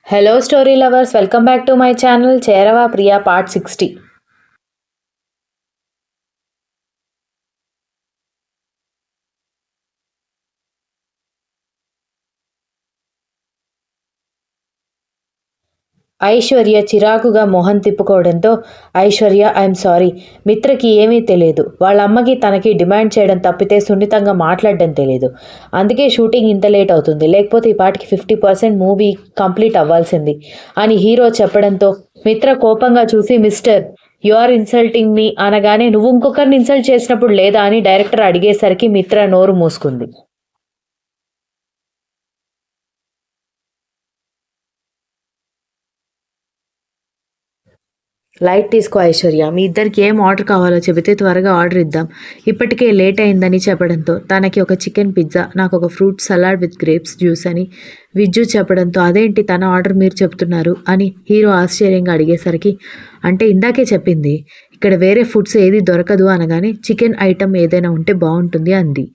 Hello story lovers, welcome back to my channel Cherava Priya part 60. Aishwarya చిరాకుగా మొహం తిప్పుకోవడంతో I'm sorry, మిత్రకి ఏమీ తెలియదు. వాళ్ళ అమ్మకి తనకి డిమాండ్ చేయడం తప్పితే సున్నితంగా మాట్లాడడం తెలియదు. అందుకే షూటింగ్ ఇంత లేట్ అవుతుంది, లేకపోతే ఈ పాటికి 50% మూవీ కంప్లీట్ అవ్వాల్సింది అని హీరో చెప్పడంతో మిత్ర కోపంగా చూసి mister you are insulting me అనగానే నువ్వు ఇంకొకరిని ఇన్సల్ట్ చేసినప్పుడు లేదా అని డైరెక్టర్ అడిగేసరికి మిత్ర నోరు మూసుకుంది. లైట్ తీసుకో ఐశ్వర్య, మీ ఇద్దరికి ఏం ఆర్డర్ కావాలో చెబితే త్వరగా ఆర్డర్ ఇద్దాం. ఇప్పటికే లేట్ అయిందని చెప్పడంతో తనకి ఒక చికెన్ పిజ్జా, నాకు ఒక fruit salad with grapes juice అని విజ్జు చెప్పడంతో అదేంటి తన ఆర్డర్ మీరు చెప్తున్నారు అని హీరో ఆశ్చర్యంగా అడిగేసరికి అంటే ఇందాకే చెప్పింది, ఇక్కడ వేరే ఫుడ్స్ ఏది దొరకదు అనగానే చికెన్ ఐటమ్ ఏదైనా ఉంటే బాగుంటుంది అంది.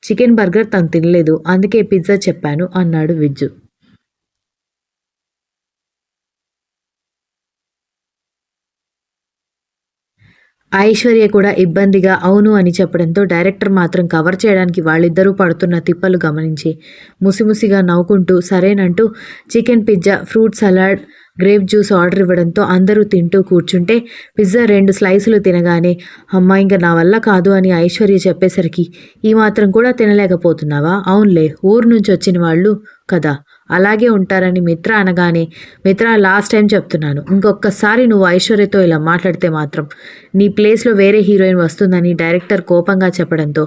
చికెన్ బర్గర్ తను తినలేదు, అందుకే పిజ్జా చెప్పాను అన్నాడు విజ్జు. ఐశ్వర్య కూడా ఇబ్బందిగా అవును అని చెప్పడంతో డైరెక్టర్ మాత్రం కవర్ చేయడానికి వాళ్ళిద్దరూ పడుతున్న తిప్పలు గమనించి ముసిముసిగా నవ్వుకుంటూ సరేనంటూ chicken pizza, fruit salad, grape juice order ఇవ్వడంతో అందరూ తింటూ కూర్చుంటే పిజ్జా 2 స్లైసులు తినగానే అమ్మ ఇంక నా వల్ల కాదు అని ఐశ్వర్య చెప్పేసరికి ఈ మాత్రం కూడా తినలేకపోతున్నావా? అవునులే, ఊరు నుంచి వచ్చిన వాళ్ళు కదా, అలాగే ఉంటారని మిత్ర అనగానే మిత్ర లాస్ట్ టైం చెప్తున్నాను, ఇంకొకసారి నువ్వు ఐశ్వర్యతో ఇలా మాట్లాడితే మాత్రం నీ ప్లేస్లో వేరే హీరోయిన్ వస్తుందని డైరెక్టర్ కోపంగా చెప్పడంతో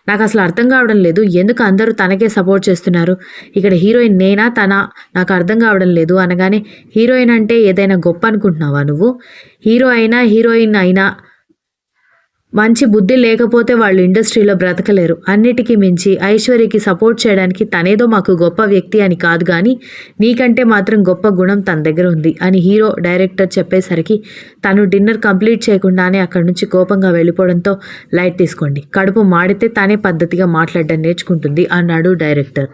నాకు అసలు అర్థం కావడం లేదు, ఎందుకు అందరూ తనకే సపోర్ట్ చేస్తున్నారు, ఇక్కడ హీరోయిన్ నేనా తనా నాకు అర్థం కావడం లేదు అనగానే హీరోయిన్ అంటే ఏదైనా గొప్ప అనుకుంటున్నావా నువ్వు? హీరో అయినా హీరోయిన్ అయినా మంచి బుద్ధి లేకపోతే వాళ్ళు ఇండస్ట్రీలో బ్రతకలేరు. అన్నిటికీ మించి ఐశ్వర్యకి సపోర్ట్ చేయడానికి తనేదో మాకు గొప్ప వ్యక్తి అని కాదు కానీ నీకంటే మాత్రం గొప్ప గుణం తన దగ్గర ఉంది అని హీరో డైరెక్టర్ చెప్పేసరికి తను డిన్నర్ కంప్లీట్ చేయకుండానే అక్కడి నుంచి కోపంగా వెళ్ళిపోవడంతో లైట్ తీసుకోండి, కడుపు మాడితే తానే పద్ధతిగా మాట్లాడడం నేర్చుకుంటుంది అన్నాడు డైరెక్టర్.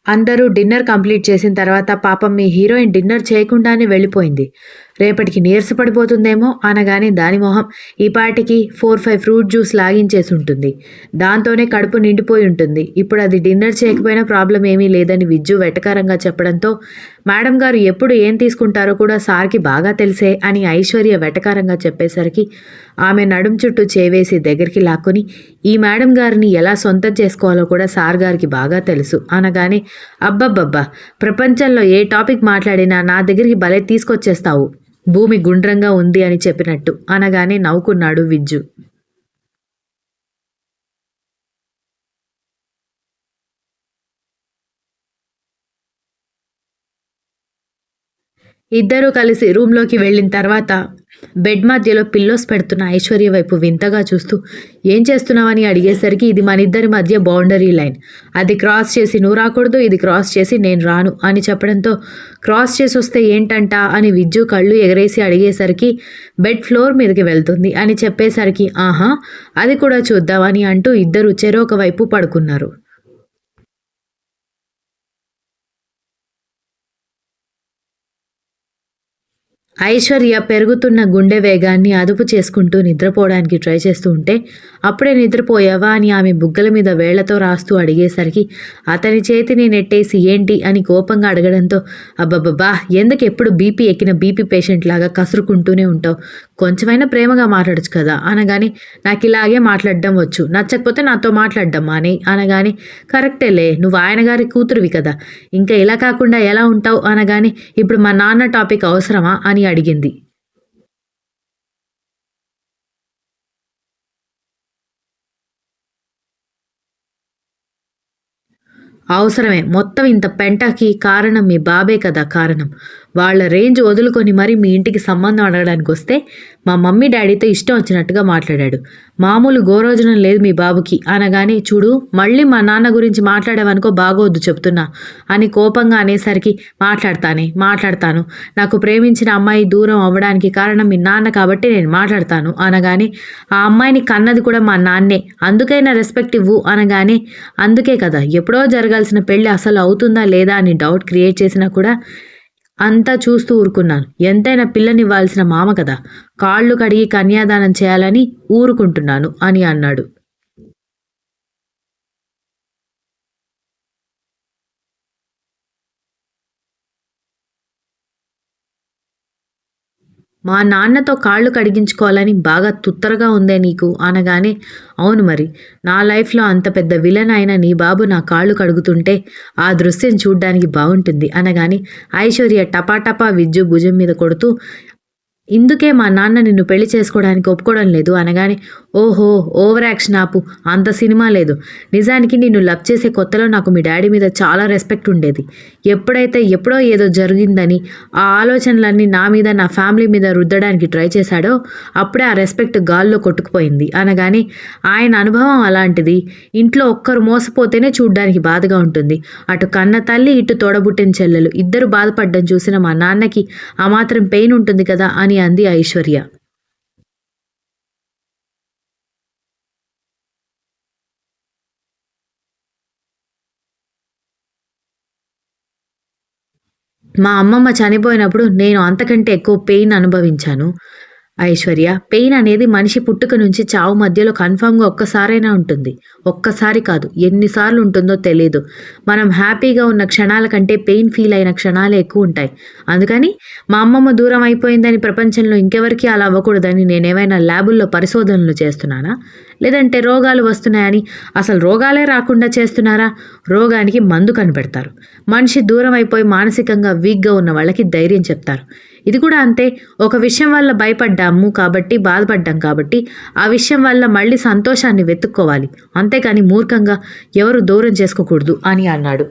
అందరూ డిన్నర్ కంప్లీట్ చేసిన తర్వాత పాపం మీ హీరోయిన్ డిన్నర్ చేయకుండానే వెళ్ళిపోయింది, రేపటికి నీరసపడిపోతుందేమో అనగానే దాని మొహం ఈ పాటికి 4-5 ఫ్రూట్ జ్యూస్ లాగించేసి ఉంటుంది, దాంతోనే కడుపు నిండిపోయి ఉంటుంది, ఇప్పుడు అది డిన్నర్ చేయకపోయినా ప్రాబ్లం ఏమీ లేదని విజ్జు వెటకారంగా చెప్పడంతో మేడం గారు ఎప్పుడు ఏం తీసుకుంటారో కూడా సార్కి బాగా తెలిసే అని ఐశ్వర్య వెటకారంగా చెప్పేసరికి ఆమె నడుం చుట్టూ చేవేసి దగ్గరికి లాక్కొని ఈ మేడం గారిని ఎలా సొంతం చేసుకోవాలో కూడా సార్ గారికి బాగా తెలుసు అనగానే అబ్బబ్బబ్బా, ప్రపంచంలో ఏ టాపిక్ మాట్లాడినా నా దగ్గరికి భలే తీసుకొచ్చేస్తావు, భూమి గుండ్రంగా ఉంది అని చెప్పినట్టు అనగానే నవ్వుకున్నాడు విజ్జు. ఇద్దరూ కలిసి రూమ్లోకి వెళ్ళిన తర్వాత బెడ్ మధ్యలో పిల్లోస్ పెడుతున్న ఐశ్వర్య వైపు వింతగా చూస్తూ ఏం చేస్తున్నావని అడిగేసరికి ఇది మనిద్దరి మధ్య బౌండరీ లైన్, అది క్రాస్ చేసి నువ్వు రాకూడదు, ఇది క్రాస్ చేసి నేను రాను అని చెప్పడంతో క్రాస్ చేసి వస్తే ఏంటంట అని విజ్జు కళ్ళు ఎగరేసి అడిగేసరికి బెడ్ ఫ్లోర్ మీదకి వెళ్తుంది అని చెప్పేసరికి ఆహా అది కూడా చూద్దామని అంటూ ఇద్దరు చెరొక వైపు పడుకున్నారు. ఐశ్వర్య పెరుగుతున్న గుండె వేగాన్ని అదుపు చేసుకుంటూ నిద్రపోవడానికి ట్రై చేస్తూ ఉంటే అప్పుడే నిద్రపోయావా అని ఆమె బుగ్గల మీద వేళ్లతో రాస్తూ అడిగేసరికి అతని చేతిని నెట్టేసి ఏంటి అని కోపంగా అడగడంతో అబ్బబ్బబ్బా, ఎందుకు ఎప్పుడు బీపీ ఎక్కిన బీపీ పేషెంట్ లాగా కసురుకుంటూనే ఉంటావు, కొంచెమైనా ప్రేమగా మాట్లాడచ్చు కదా అనగానే నాకు ఇలాగే మాట్లాడడం వచ్చు, నచ్చకపోతే నాతో మాట్లాడడం మానే అనగానే కరెక్టేలే, నువ్వు ఆయన గారి కూతురువి కదా, ఇంకా ఇలా కాకుండా ఎలా ఉంటావు అనగానే ఇప్పుడు మా నాన్న టాపిక్ అవసరమా అని అడిగింది. అవసరమే, మొత్తం ఇంత పెంటకి కారణం మీ బాబే కదా కారణం, వాళ్ళ రేంజ్ వదులుకొని మరి మీ ఇంటికి సంబంధం అడగడానికి వస్తే మా మమ్మీ డాడీతో ఇష్టం వచ్చినట్టుగా మాట్లాడాడు. మామూలు గోరోజనం లేదు మీ బాబుకి అనగానే, చూడు మళ్ళీ మా నాన్న గురించి మాట్లాడావనుకో బాగోద్దు చెప్తున్నా అని కోపంగా అనేసరికి, మాట్లాడతాను, నాకు ప్రేమించిన అమ్మాయి దూరం అవ్వడానికి కారణం మీ నాన్న కాబట్టి నేను మాట్లాడతాను అనగానే, ఆ అమ్మాయిని కన్నది కూడా మా నాన్నే, అందుకైనా రెస్పెక్ట్ ఇవ్వు అనగానే, అందుకే కదా ఎప్పుడో జరగాల్సిన పెళ్ళి అసలు అవుతుందా లేదా అని డౌట్ క్రియేట్ చేసినా కూడా అంతా చూస్తూ ఊరుకున్నాను. ఎంతైనా పిల్లనివ్వాల్సిన మామ కదా, కాళ్ళు కడిగి కన్యాదానం చేయాలని ఊరుకుంటున్నాను అని అన్నాడు. మా నాన్నతో కాళ్ళు కడిగించుకోవాలని బాగా తుత్తరగా ఉందే నీకు అనగానే, అవును మరి, నా లైఫ్లో అంత పెద్ద విలన్ అయిన నీ బాబు నా కాళ్ళు కడుగుతుంటే ఆ దృశ్యం చూడ్డానికి బాగుంటుంది అనగాని, ఐశ్వర్య టపాటపా విద్యు భుజం మీద కొడుతూ, ఇందుకే మా నాన్న నిన్ను పెళ్లి చేసుకోవడానికి ఒప్పుకోవడం లేదు అనగానే, ఓహో, ఓవర్ యాక్షన్ ఆపు, అంత సినిమా లేదు. నిజానికి నిన్ను లవ్ చేసే కొత్తలో నాకు మీ డాడీ మీద చాలా రెస్పెక్ట్ ఉండేది. ఎప్పుడైతే ఎప్పుడో ఏదో జరిగిందని ఆ ఆలోచనలన్నీ నా మీద నా ఫ్యామిలీ మీద రుద్దడానికి ట్రై చేశాడో అప్పుడే ఆ రెస్పెక్ట్ గాల్లో కొట్టుకుపోయింది అనగానే, ఆయన అనుభవం అలాంటిది. ఇంట్లో ఒక్కరు మోసపోతేనే చూడ్డానికి బాధగా ఉంటుంది. అటు కన్న తల్లి, ఇటు తోడబుట్టిన చెల్లెలు ఇద్దరు బాధపడ్డం చూసిన మా నాన్నకి ఆ మాత్రం పెయిన్ ఉంటుంది కదా అని అంది ఐశ్వర్య. మా అమ్మమ్మ చనిపోయినప్పుడు నేను అంతకంటే ఎక్కువ పెయిన్ అనుభవించాను. ఐశ్వర్య, పెయిన్ అనేది మనిషి పుట్టుక నుంచి చావు మధ్యలో కన్ఫర్మ్‌గా ఒక్కసారైనా ఉంటుంది. ఒక్కసారి కాదు, ఎన్ని సార్లు ఉంటుందో తెలీదు. మనం హ్యాపీగా ఉన్న క్షణాల కంటే పెయిన్ ఫీల్ అయిన క్షణాలే ఎక్కువుంటాయి. అందుకని మా అమ్మమ్మ దూరం అయిపోయిందని ప్రపంచంలో ఇంకెవరికీ అలా అవ్వకూడదని నేనేమైనా ల్యాబుల్లో పరిశోధనలు చేస్తున్నానా? లేదంటే రోగాలు వస్తున్నాయని అసలు రోగాలే రాకుండా చేస్తున్నారా? రోగానికి మందు కనిపెడతారు. మనిషి దూరం అయిపోయి మానసికంగా వీక్‌గా ఉన్న వాళ్ళకి ధైర్యం చెప్తారు. ఇది కూడా అంతే. ఒక విషయం వల్ల భయపడ్డాము కాబట్టి, బాధపడ్డాం కాబట్టి, ఆ విషయం వల్ల మళ్ళీ సంతోషాన్ని వెతుక్కోవాలి. అంతేకాని మూర్ఖంగా ఎవరు దూరం చేసుకోకూడదు అని అన్నాడు.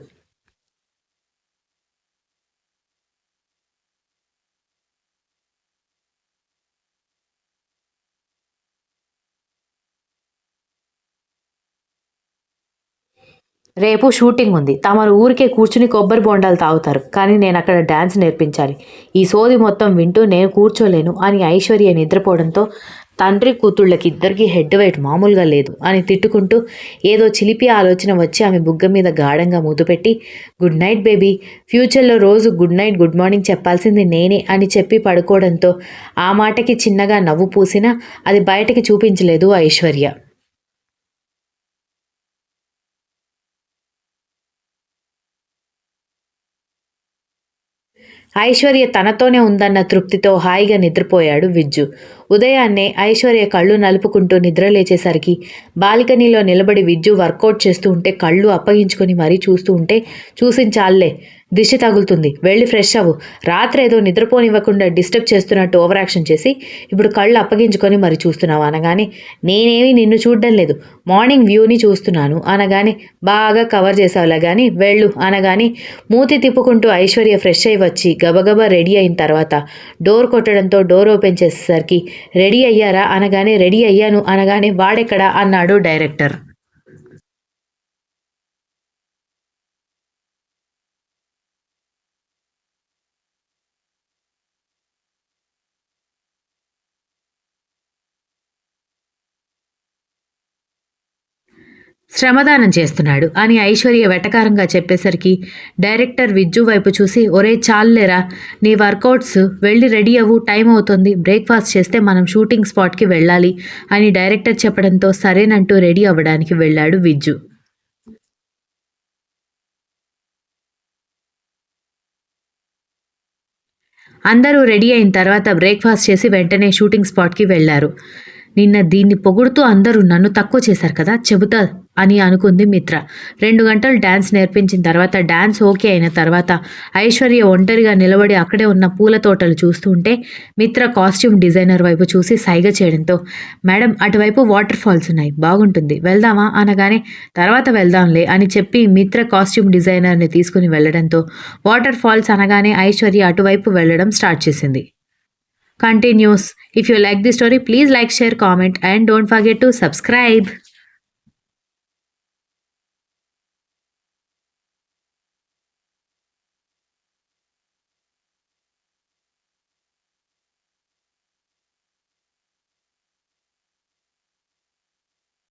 రేపు షూటింగ్ ఉంది. తమరు ఊరికే కూర్చుని కొబ్బరి బొండాలు తాగుతారు. కానీ నేనక్కడ డాన్స్ నేర్పించాలి. ఈ సోది మొత్తం వింటూ నేను కూర్చోలేను అని ఐశ్వర్య నిద్రపోవడంతో తండ్రి కూతుళ్ళకి ఇద్దరికీ హెడ్ వెయిట్ మామూలుగా లేదు అని తిట్టుకుంటూ ఏదో చిలిపి ఆలోచన వచ్చి ఆమె బుగ్గ మీద గాఢంగా ముద్దు పెట్టి, గుడ్ నైట్ బేబీ, ఫ్యూచర్లో రోజు గుడ్ నైట్ గుడ్ మార్నింగ్ చెప్పాల్సింది నేనే అని చెప్పి పడుకోవడంతో ఆ మాటకి చిన్నగా నవ్వు పూసినా అది బయటకి చూపించలేదు ఐశ్వర్య. ఐశ్వర్య తనతోనే ఉందన్న తృప్తితో హాయిగా నిద్రపోయాడు విజ్జు. ఉదయాన్నే ఐశ్వర్య కళ్ళు నలుపుకుంటూ నిద్రలేచేసరికి బాల్కనీలో నిలబడి విజ్జు వర్కౌట్ చేస్తూ ఉంటే కళ్ళు అప్పగించుకొని మరీ చూస్తూ ఉంటే, చూసించాల్లే, దిష్టి తగులుతుంది, వెళ్ళి ఫ్రెష్ అవ్వు, రాత్రి ఏదో నిద్రపోనివ్వకుండా డిస్టర్బ్ చేస్తున్నట్టు ఓవర్ యాక్షన్ చేసి ఇప్పుడు కళ్ళు అప్పగించుకొని మరి చూస్తున్నావు అనగానే, నేనేమి నిన్ను చూడడం లేదు, మార్నింగ్ వ్యూని చూస్తున్నాను అనగానే, బాగా కవర్ చేసావులే కానీ వెళ్ళు అనగానే మూతి తిప్పుకుంటూ ఐశ్వర్య ఫ్రెష్ అయి వచ్చి గబగబా రెడీ అయిన తర్వాత డోర్ కొట్టడంతో డోర్ ఓపెన్ చేసేసరికి, రెడీ అయ్యారా అనగానే, రెడీ అయ్యాను అనగానే, వాడెక్కడా అన్నాడు డైరెక్టర్. శ్రమదానం చేస్తున్నాడు అని ఐశ్వర్య వెటకారంగా చెప్పేసరికి డైరెక్టర్ విజ్జు వైపు చూసి, ఒరే చాలులేరా నీ వర్కౌట్స్, వెళ్ళి రెడీ అవ్వు, టైం అవుతుంది, బ్రేక్ఫాస్ట్ చేస్తే మనం షూటింగ్ స్పాట్కి వెళ్ళాలి అని డైరెక్టర్ చెప్పడంతో సరేనంటూ రెడీ అవ్వడానికి వెళ్ళాడు విజ్జు. అందరూ రెడీ అయిన తర్వాత బ్రేక్ఫాస్ట్ చేసి వెంటనే షూటింగ్ స్పాట్కి వెళ్లారు. నిన్న దీన్ని పొగుడుతూ అందరూ నన్ను తక్కువ చేశారు కదా, చెబుతా అని అనుకుంది మిత్ర. 2 గంటలు డాన్స్ నేర్పించిన తర్వాత, డాన్స్ ఓకే అయిన తర్వాత ఐశ్వర్య ఒంటరిగా నిలబడి అక్కడే ఉన్న పూల తోటలు చూస్తూ ఉంటే మిత్ర కాస్ట్యూమ్ డిజైనర్ వైపు చూసి సైగ చేయడంతో, మేడం అటువైపు వాటర్ ఫాల్స్ ఉన్నాయి, బాగుంటుంది, వెళ్దామా అనగానే తర్వాత వెళ్దాంలే అని చెప్పి మిత్ర కాస్ట్యూమ్ డిజైనర్ని తీసుకుని వెళ్ళడంతో వాటర్ ఫాల్స్ అనగానే ఐశ్వర్య అటువైపు వెళ్ళడం స్టార్ట్ చేసింది. Continues. If you like this story, please like, share, comment and don't forget to subscribe.